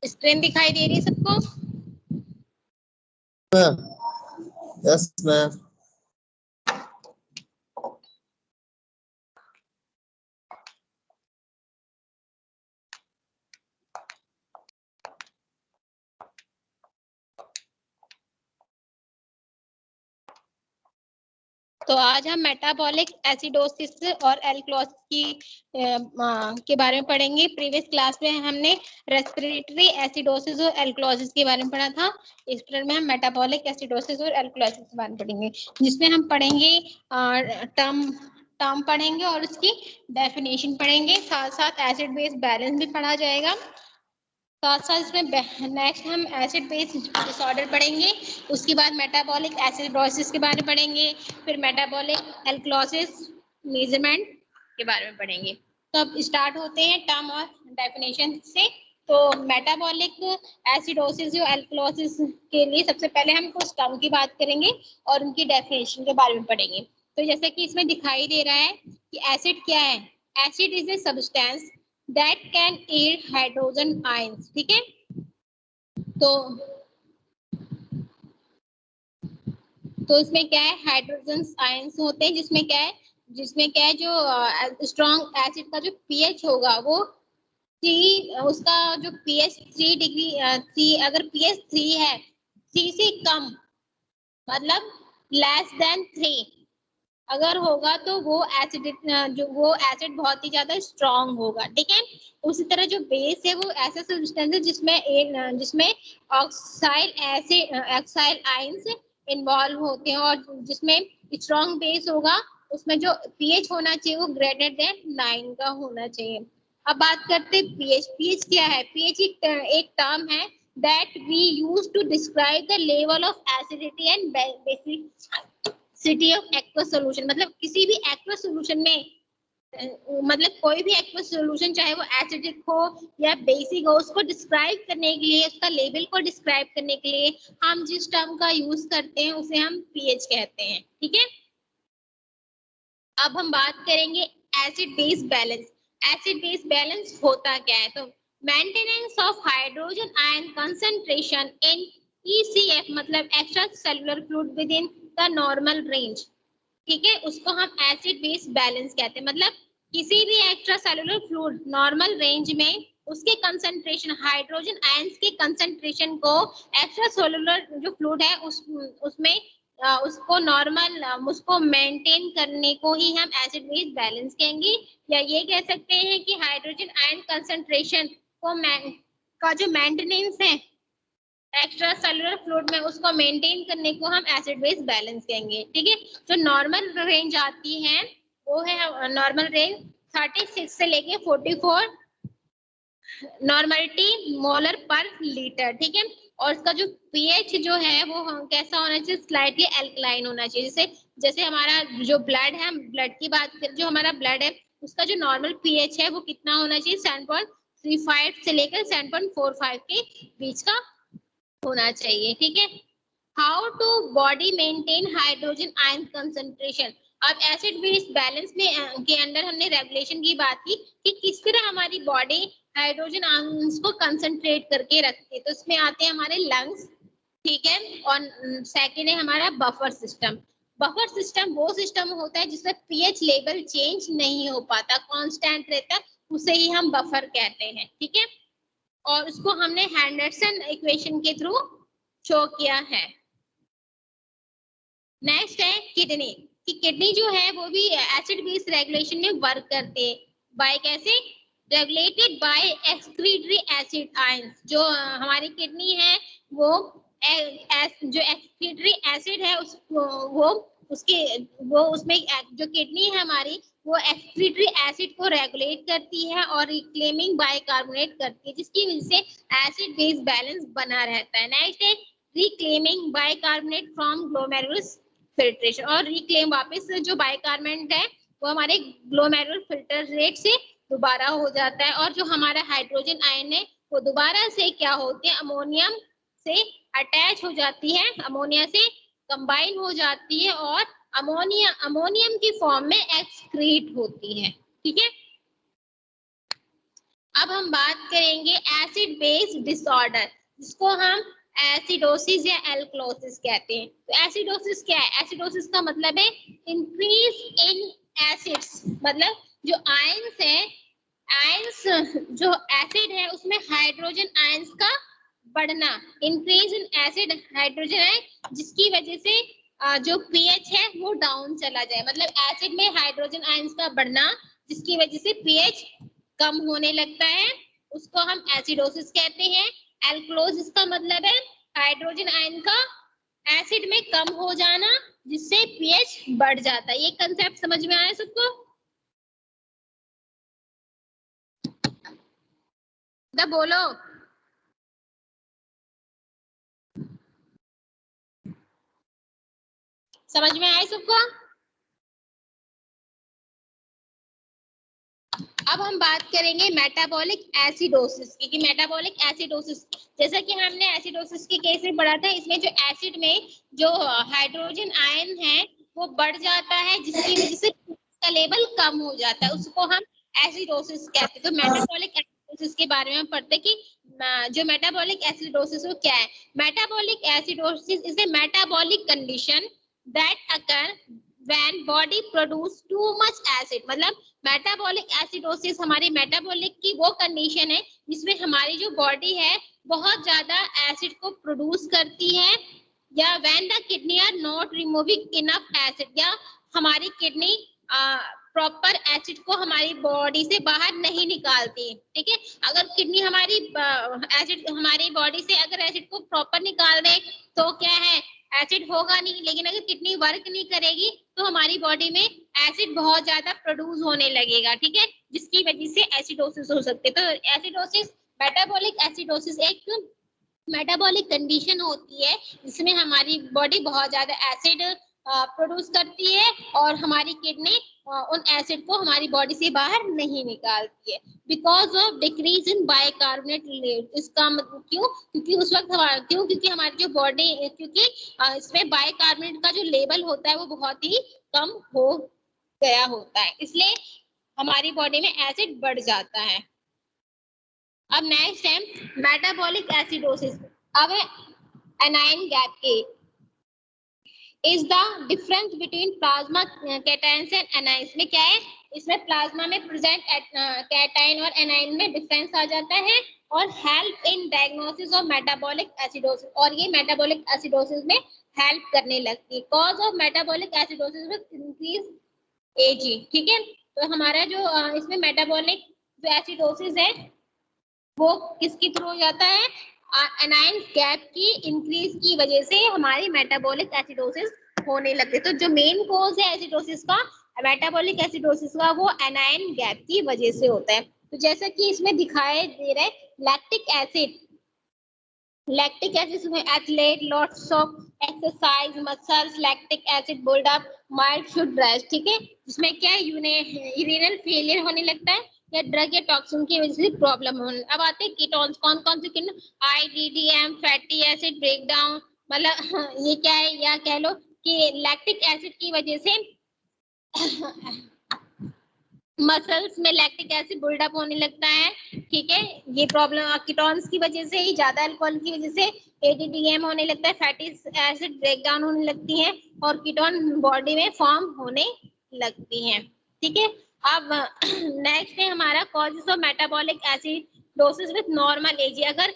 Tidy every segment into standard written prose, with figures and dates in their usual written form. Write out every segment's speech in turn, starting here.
Screen दिखाई दे रही है सबको? Yes ma'am. तो आज हम मेटाबॉलिक एसिडोसिस और एल्कलॉसिस के बारे में पढ़ेंगे। प्रीवियस क्लास में हमने रेस्पिरेटरी एसिडोसिस और एल्कलॉसिस के बारे में पढ़ा था। इस पीरियड में हम मेटाबॉलिक एसिडोसिस और एल्कलॉसिस के बारे में पढ़ेंगे, जिसमें हम पढ़ेंगे टर्म पढ़ेंगे और उसकी डेफिनेशन पढ़ेंगे। साथ साथ एसिड बेस बैलेंस भी पढ़ा जाएगा। साथ साथ इसमें नेक्स्ट हम एसिड बेस डिसऑर्डर पढ़ेंगे। उसके बाद मेटाबॉलिक एसिडोसिस के बारे में पढ़ेंगे, फिर मेटाबॉलिक एल्कलॉसिस मेजरमेंट के बारे में पढ़ेंगे। तो अब स्टार्ट होते हैं टर्म और डेफिनेशन से। तो मेटाबॉलिक एसिडोसिस और एल्कलॉसिस के लिए सबसे पहले हम कुछ टर्म की बात करेंगे और उनकी डेफिनेशन के बारे में पढ़ेंगे। तो जैसे कि इसमें दिखाई दे रहा है कि एसिड क्या है। Acid is a substance that can aid hydrogen ions। ठीक है, तो इसमें क्या है, हाइड्रोजन आयंस होते हैं, जिसमें क्या है जो स्ट्रॉन्ग एसिड का जो पीएच होगा वो 3, उसका जो पीएच 3 डिग्री 3, अगर पीएच 3 है, 3 से कम मतलब लेस देन 3 अगर होगा तो वो एसिड बहुत ही ज्यादा स्ट्रॉन्ग होगा। ठीक है, उसी तरह जो बेस है वो ऐसा सब्सटेंस है जिसमें ऑक्साइड आयंस इन्वॉल्व होते हैं, और जिसमें स्ट्रॉन्ग बेस होगा उसमें जो पीएच होना चाहिए वो ग्रेटर देन 9 का होना चाहिए। अब बात करते हैं पीएच। पीएच क्या है? पीएच एक टर्म है that we use to describe the level of acidity and basicity of aqueous solution। मतलब किसी भी एक्वस सोल्यूशन में, मतलब कोई भी एक्वस सोल्यूशन चाहे वो एसिडिक हो या बेसिक हो, उसको डिस्क्राइब करने के लिए, उसका लेवल को डिस्क्राइब करने के लिए हम जिस टर्म का यूज करते हैं उसे हम पीएच कहते हैं। ठीक है, अब हम बात करेंगे acid base balance. Acid base balance होता क्या है? तो maintenance of hydrogen ion concentration in ECF मतलब extra cellular fluid with in the normal range. ठीक है, उसको हम एसिड बेस बैलेंस कहते हैं। मतलब किसी भी extra cellular fluid normal range में उसके कंसंट्रेशन, हाइड्रोजन आयंस के कंसंट्रेशन को एक्स्ट्रा सेलुलर जो फ्लूइड है उसमें उसको नॉर्मल उसको मेंटेन करने को ही हम एसिड बेस बैलेंस कहेंगे। या ये कह सकते हैं कि हाइड्रोजन आयन कंसंट्रेशन को का जो मेंटेनेंस है एक्स्ट्रा सेलुलर फ्लूइड में, उसको मेंटेन करने को हम एसिड बेस बैलेंस कहेंगे। ठीक है, जो नॉर्मल रेंज आती है वो है नॉर्मल रेंज 36 से लेके 44 नॉर्मलिटी मोलर पर लीटर। ठीक है, और इसका जो पीएच जो है वो कैसा होना चाहिए? स्लाइटली एल्कलाइन होना चाहिए। जैसे हमारा जो ब्लड है, ब्लड की बात करें, जो हमारा ब्लड है उसका जो नॉर्मल पीएच है वो कितना होना चाहिए? 7.35 से लेकर 7.45 के बीच का होना चाहिए। ठीक है, how to body maintain hydrogen ion concentration. अब एसिड बेस बैलेंस में के अंदर हमने रेगुलेशन की बात की कि किस तरह हमारी बॉडी हाइड्रोजन आयंस को कंसंट्रेट करके रखती है। तो इसमें आते हैं हमारे लंग्स। ठीक है, और सेकेंड है हमारा बफर सिस्टम। बफर सिस्टम वो सिस्टम होता है जिसमें पीएच लेवल चेंज नहीं हो पाता, कांस्टेंट रहता, उसे ही हम बफर कहते हैं। ठीक है, और उसको हमने हेंडरसन इक्वेशन के थ्रू शो किया है। नेक्स्ट है किडनी। कि किडनी जो है वो भी एसिड बेस रेगुलेशन में वर्क करते हैं। बाय कैसे? Regulated by excretory acid ions. जो हमारी किडनी है वो जो एक्सक्रीटरी एसिड है वो उसमें जो किडनी है हमारी वो एक्सक्रीटरी एसिड को रेगुलेट करती है और रिक्लेमिंग बाइकार्बोनेट करती है, जिसकी वजह से एसिड बेस बैलेंस बना रहता है। नेक्स्ट है reclaiming bicarbonate from glomerulus filtration. और रिक्लेम वापस जो बाइकार्बोनेट है वो हमारे ग्लोमेरुलर फिल्टर रेट से दोबारा हो जाता है, और जो हमारा हाइड्रोजन आयन है वो दोबारा से क्या होते हैं? अमोनियम से अटैच हो जाती है, अमोनिया से कंबाइन हो जाती है और अमोनियम की फॉर्म में एक्सक्रीट होती है। ठीक है, अब हम बात करेंगे एसिड बेस डिसऑर्डर, जिसको हम एसिडोसिस या एल्कलोसिस कहते हैं। तो एसिडोसिस क्या है? एसिडोसिस का मतलब है इंक्रीज इन एसिड्स, मतलब जो आयंस है, आयंस जो एसिड है उसमें हाइड्रोजन आयंस का बढ़ना, increase in acid hydrogen ion, जिसकी वजह से जो पीएच है वो डाउन चला जाए। मतलब एसिड में हाइड्रोजन आयंस का बढ़ना जिसकी वजह से पीएच कम होने लगता है, उसको हम एसिडोसिस कहते हैं। एल्कलोसिस का मतलब है हाइड्रोजन आयन का एसिड में कम हो जाना, जिससे पीएच बढ़ जाता है। ये कंसेप्ट समझ में आया सबको? बोलो। समझ में आए सबको? अब हम बात करेंगे मेटाबॉलिक एसिडोसिस की, कि मेटाबॉलिक एसिडोसिस, जैसा कि हमने एसिडोसिस के केस में पढ़ा था, इसमें जो एसिड में जो हाइड्रोजन आयन है वो बढ़ जाता है, जिसकी वजह से का लेवल कम हो जाता है, उसको हम एसिडोसिस कहते हैं। तो मेटाबॉलिक एसिडोसिस के बारे में हम पढ़ते हैं कि जो मेटाबॉलिक एसिडोसिस वो क्या है। Metabolic acidosis is a metabolic condition that occur when body produce too much acid. मतलब मेटाबॉलिक एसिडोसिस हमारी मेटाबॉलिक की वो कंडीशन है जिसमें हमारी जो बॉडी है बहुत ज्यादा एसिड को प्रोड्यूस करती है, या when the kidney are not removing enough acid, या हमारी किडनी प्रॉपर एसिड को हमारी बॉडी से बाहर नहीं निकालती। ठीक है, अगर किडनी हमारी एसिड हमारी बॉडी से अगर एसिड को प्रॉपर निकाल दे तो क्या है, एसिड होगा नहीं। लेकिन अगर किडनी वर्क नहीं करेगी तो हमारी बॉडी में एसिड बहुत ज्यादा प्रोड्यूस होने लगेगा। ठीक है, जिसकी वजह से एसिडोसिस हो सकती है। तो एसिडोसिस, मेटाबॉलिक एसिडोसिस एक मेटाबॉलिक कंडीशन होती है जिसमें हमारी बॉडी बहुत ज्यादा एसिड प्रोड्यूस करती है और हमारी किडनी उन एसिड को हमारी बॉडी से बाहर नहीं निकालती है, because of decrease in bicarbonate level. इसका मतलब क्यों? क्योंकि उस वक्त क्योंकि हमारी जो बॉडी, क्योंकि इसमें बाइकार्बोनेट का जो लेवल होता है वो बहुत ही कम हो गया होता है, इसलिए हमारी बॉडी में एसिड बढ़ जाता है। अब नेक्स्ट है मेटाबॉलिक एसिडोसिस। अब एनायन गैप के is the difference between plasma cations and anions में क्या है, इसमें प्लाज्मा में प्रेजेंट कैटायन और एनायन में डिफरेंस आ जाता है, और help in diagnosis of metabolic acidosis, और ये मेटाबॉलिक एसिडोसिस में हेल्प करने लगती है। Cause of metabolic acidosis with increase AG. ठीक है, तो हमारा जो इसमें मेटाबॉलिक जो एसिडोसिस है वो किसके थ्रू हो जाता है, एनायन गैप की इंक्रीज की वजह से हमारी मेटाबॉलिक एसिडोसिस होने लगती है। तो जो मेन कॉज है एसिडोसिस का, मेटाबॉलिक एसिडोसिस का, वो एनायन गैप की वजह से होता है। तो जैसा कि इसमें दिखाई दे रहा है, लैक्टिक एसिड में athlete, lots of exercise, muscles, lactic acid buildup, might should rest. ठीक है, जिसमें क्या है, यूरिनल फेलियर होने लगता है या ड्रग या टॉक्सिन की वजह से प्रॉब्लम होने। अब आते हैं कीटोन्स, कौन कौन से ketone, IDDM, fatty acid breakdown, मतलब ये क्या है, या कह लो कि लैक्टिक एसिड की वजह से मसल्स में लैक्टिक एसिड बिल्डअप होने लगता है। ठीक है, ये प्रॉब्लम कीटोन्स की वजह से ही, ज्यादा अल्कोहल की वजह से ADDM होने लगता है, फैटी एसिड ब्रेकडाउन होने लगती है, और कीटोन बॉडी में फॉर्म होने लगती हैं। ठीक है, अब नेक्स्ट है हमारा causes of metabolic acidosis with normal AG. अगर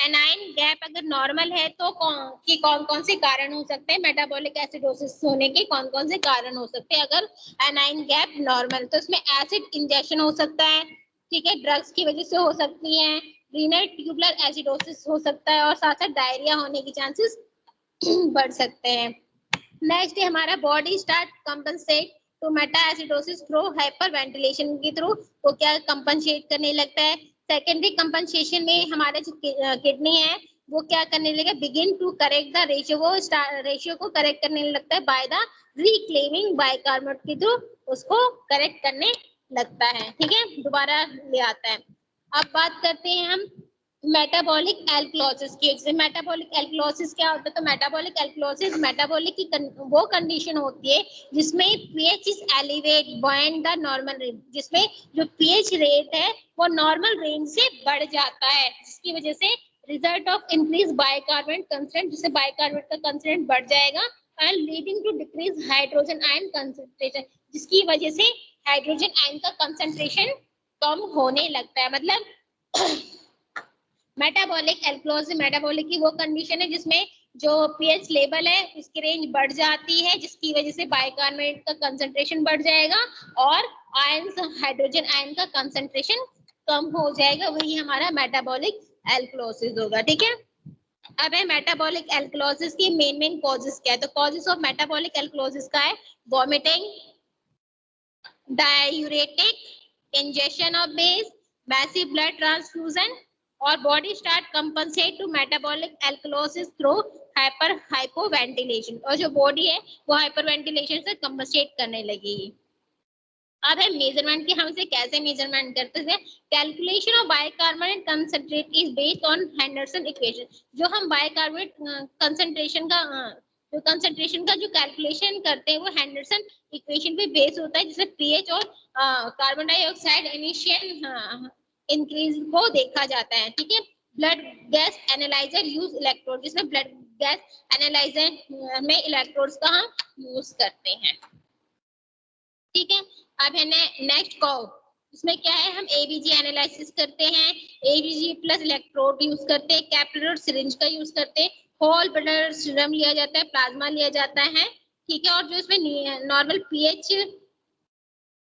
एनायन गैप अगर नॉर्मल है तो कौन कौन से कारण हो सकते हैं मेटाबॉलिक एसिडोसिस होने के, कौन कौन से कारण हो सकते हैं अगर एनायन गैप नॉर्मल? तो इसमें एसिड इंजेक्शन हो सकता है, ठीक है, ड्रग्स की वजह से हो सकती है, रीनल ट्यूबुलर एसिडोसिस हो सकता है, और साथ साथ डायरिया होने की चांसेस बढ़ सकते हैं। नेक्स्ट है हमारा body start compensate to meta acidosis through hyperventilation के थ्रू, वो क्या कंपनसेट करने लगता है। सेकेंडरी कंपनसेशन में हमारे जो किडनी है वो क्या करने लगेगा, begin to correct the ratio, वो रेशियो को करेक्ट करने लगता है बाय द रिक्लेमिंग बाइकार्बोनेट के थ्रू, उसको करेक्ट करने लगता है। ठीक है, दोबारा ले आता है। अब बात करते हैं हम मेटाबॉलिक एल्कलॉसिस केस में मेटाबॉलिक एल्कलॉसिस क्या होता है? तो मेटाबॉलिक एल्कलॉसिस मेटाबॉलिक की वो कंडीशन होती है जिसमें pH is elevate beyond the normal range, जिसमें जो पीएच रेट है वो नॉर्मल रेंज से बढ़ जाता है, जिसकी वजह से result of increase bicarbonate concentration, जिससे बाइकार्बोनेट का कंसेंट्रेशन बढ़ जाएगा and leading to decrease hydrogen ion concentration, जिसकी वजह से हाइड्रोजन आयन का कंसेंट्रेशन कम होने लगता है। मतलब मेटाबॉलिक एल्कलॉसिस मेटाबॉलिक की वो कंडीशन है जिसमें जो पीएच लेवल है उसकी रेंज बढ़ जाती है, जिसकी वजह से बाइकार्बोनेट का कंसंट्रेशन बढ़ जाएगा और आयंस हाइड्रोजन आयन का कंसंट्रेशन कम हो जाएगा, वही हमारा मेटाबॉलिक एल्कलॉसिस होगा। ठीक है, अब है मेटाबॉलिक एल्कलॉसिस की मेन कॉजेस क्या है? तो कॉजेस ऑफ मेटाबॉलिक एल्कलॉसिस का है vomiting, diuretic, injection of base, massive blood transfusion और body start compensate to metabolic alkalosis through hypoventilation, और जो बॉडी है वो हाइपरवेंटिलेशन से कंपनसेट करने लगेगी। अब है मेजरमेंट की, हम इसे कैसे मेजरमेंट करते हैं? Calculation of bicarbonate concentrate is based on Henderson equation, जो हम बाइकार्बोनेट कंसंट्रेशन का जो कैलकुलेशन करते हैं वो हेंडरसन इक्वेशन पे बेस होता है, जिसमें पीएच और कार्बन डाइऑक्साइड इनिशियल इंक्रीज को देखा जाता है। ठीक है, blood gas analyser use electrode, जिसमें ब्लड गैस एनालाइजर में इलेक्ट्रोड्स का हम यूज करते हैं। ठीक है, अब है नेक्स्ट कर्व, इसमें क्या है? हम एबीजी एनालिसिस करते हैं, एबीजी प्लस इलेक्ट्रोड यूज करते हैं, कैपिलरी और सिरिंज का यूज करते हैं, होल ब्लड सीरम लिया जाता है, प्लाज्मा लिया जाता है। ठीक है, और जो इसमें नॉर्मल पीएच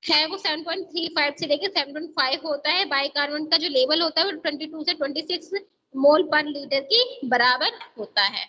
है वो 7.35 से लेकर 7.5 होता है, बाइकार्बोनेट का जो लेवल होता है वो 22 से 26 मोल पर लीटर के बराबर होता है।